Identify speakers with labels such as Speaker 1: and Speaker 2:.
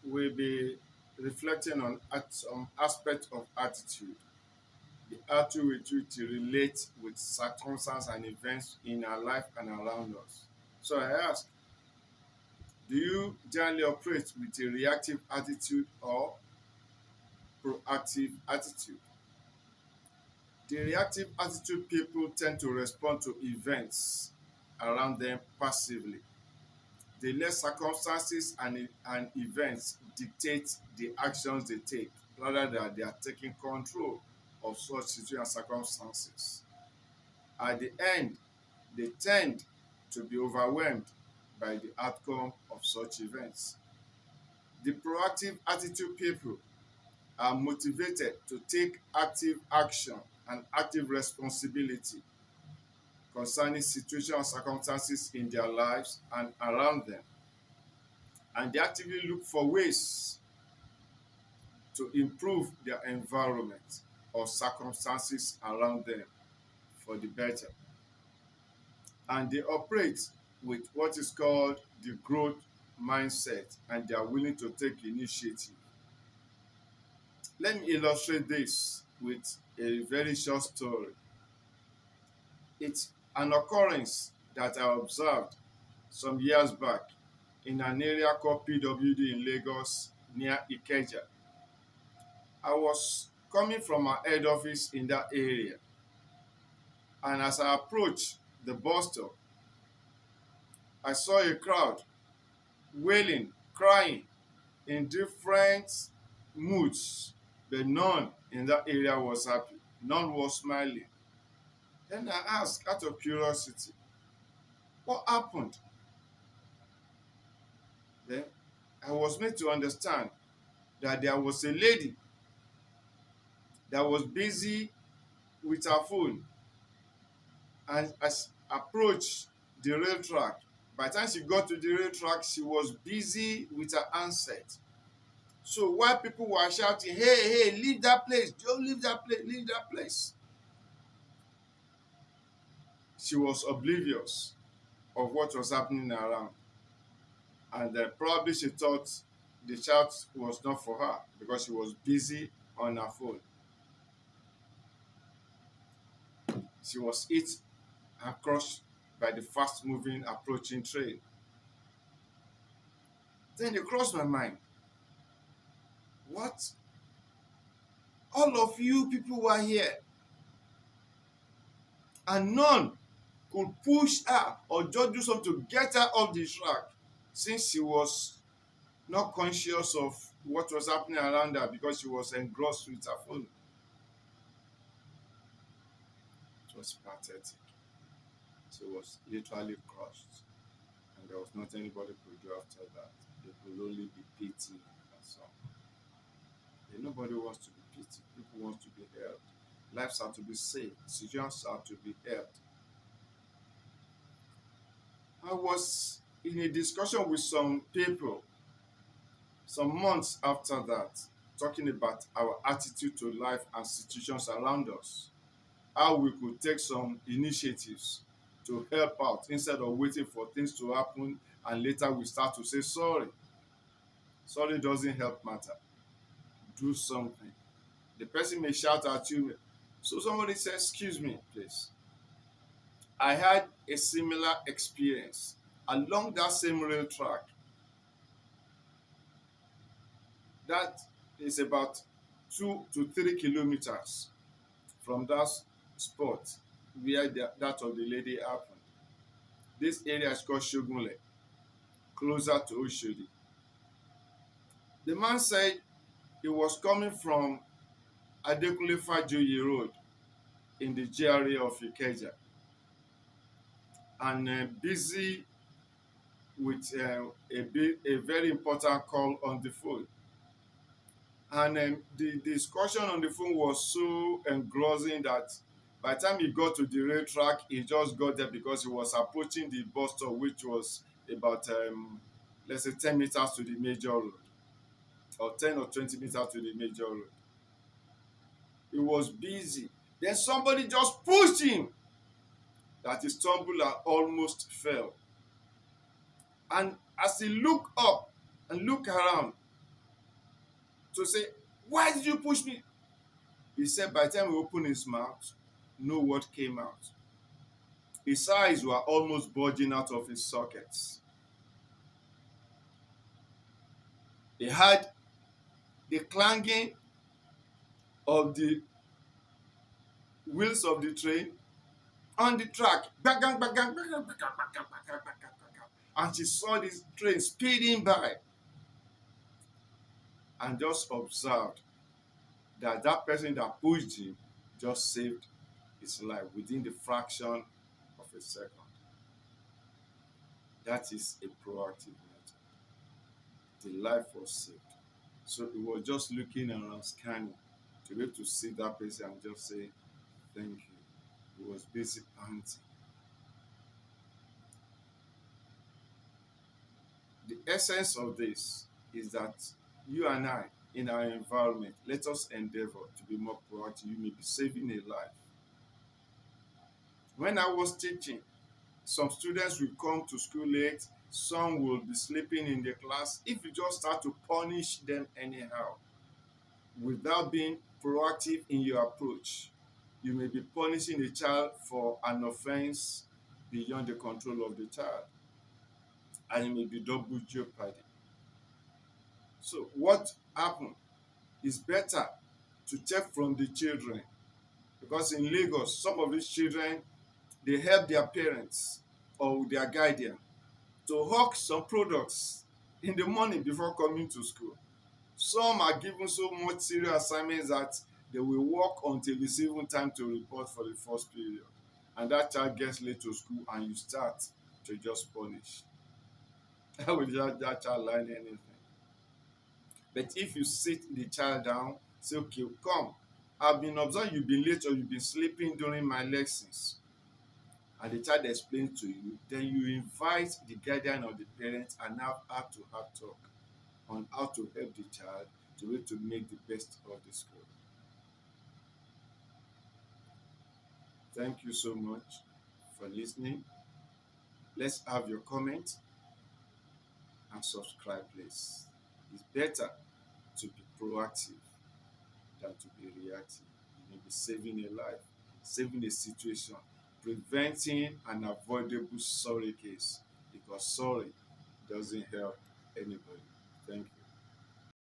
Speaker 1: we'll be reflecting on some aspect of attitude, the attitude with which to relate with circumstances and events in our life and around us. So I ask, do you generally operate with a reactive attitude or proactive attitude? The reactive attitude people tend to respond to events around them passively. They let circumstances and events dictate the actions they take rather than they are taking control of such situations and circumstances. At the end, they tend to be overwhelmed by the outcome of such events. The proactive attitude people are motivated to take active action and active responsibility concerning situations and circumstances in their lives and around them. And they actively look for ways to improve their environment or circumstances around them for the better. And they operate with what is called the growth mindset, and they are willing to take initiative. Let me illustrate this with a very short story. It's an occurrence that I observed some years back in an area called PWD in Lagos near Ikeja. I was coming from our head office in that area, and as I approached the bus stop, I saw a crowd wailing, crying in different moods, but none in that area was happy. None was smiling. Then I asked out of curiosity, what happened? Then I was made to understand that there was a lady that was busy with her phone, and as approached the rail track, by the time she got to the rail track, she was busy with her handset. So while people were shouting, hey, hey, leave that place, don't leave that place, leave that place, she was oblivious of what was happening around. And probably she thought the shout was not for her because she was busy on her phone. She was hit and crushed by the fast-moving, approaching train. Then it crossed my mind, what? All of you people were here, and none could push her or just do something to get her off the track, since she was not conscious of what was happening around her because she was engrossed with her phone. It was pathetic. She was literally crushed, and there was nothing anybody could do after that. They could only be pitied and so on. Nobody wants to be pitied. People want to be helped. Lives are to be saved. Situations are to be helped. I was in a discussion with some people some months after that, talking about our attitude to life and situations around us, how we could take some initiatives to help out instead of waiting for things to happen and later we start to say sorry. Sorry doesn't help matter. Do something. The person may shout at you. So somebody says, excuse me, please. I had a similar experience along that same rail track. That is about 2 to 3 kilometers from that spot where that of the lady happened. This area is called Shogunle, closer to Oshodi. The man said he was coming from Adekunle Fajoyi Road in the GRA of Ikeja, and busy with a very important call on the phone. And the discussion on the phone was so engrossing that by the time he got to the rail track, he just got there because he was approaching the bus stop, which was about, let's say, 10 meters to the major road, or 10 or 20 meters to the major road. He was busy. Then somebody just pushed him that he stumbled and almost fell. And as he looked up and looked around, to say, why did you push me? He said by the time he opened his mouth, no word came out. His eyes were almost bulging out of his sockets. He had the clanging of the wheels of the train on the track. Bang, bang, bang, bang, bang, bang, bang, bang, bang, bang, bang, bang. And she saw this train speeding by and just observed that that person that pushed him just saved his life within the fraction of a second. That is a proactive method. The life was saved. So he was just looking around, scanning to be able to see that person and just say, thank you. He was busy panting. The essence of this is that you and I, in our environment, let us endeavor to be more proactive. You may be saving a life. When I was teaching, some students will come to school late, some will be sleeping in the class. If you just start to punish them anyhow, without being proactive in your approach, you may be punishing a child for an offense beyond the control of the child, and it may be double jeopardy. So what happened is better to take from the children, because in Lagos, some of these children, they help their parents or their guardian to hawk some products in the morning before coming to school. Some are given so much serious assignments that they will work until it's even time to report for the first period. And that child gets late to school and you start to just punish. How will that child learn anything? But if you sit the child down, say, okay, come, I've been observing you've been late or you've been sleeping during my lessons, and the child explains to you, then you invite the guardian or the parent and have heart-to-heart talk on how to help the child to be able to make the best of the school. Thank you so much for listening. Let's have your comment and subscribe, please. It's better to be proactive than to be reactive. You may be saving a life, saving a situation, preventing an avoidable sorry case, because sorry doesn't help anybody. Thank you.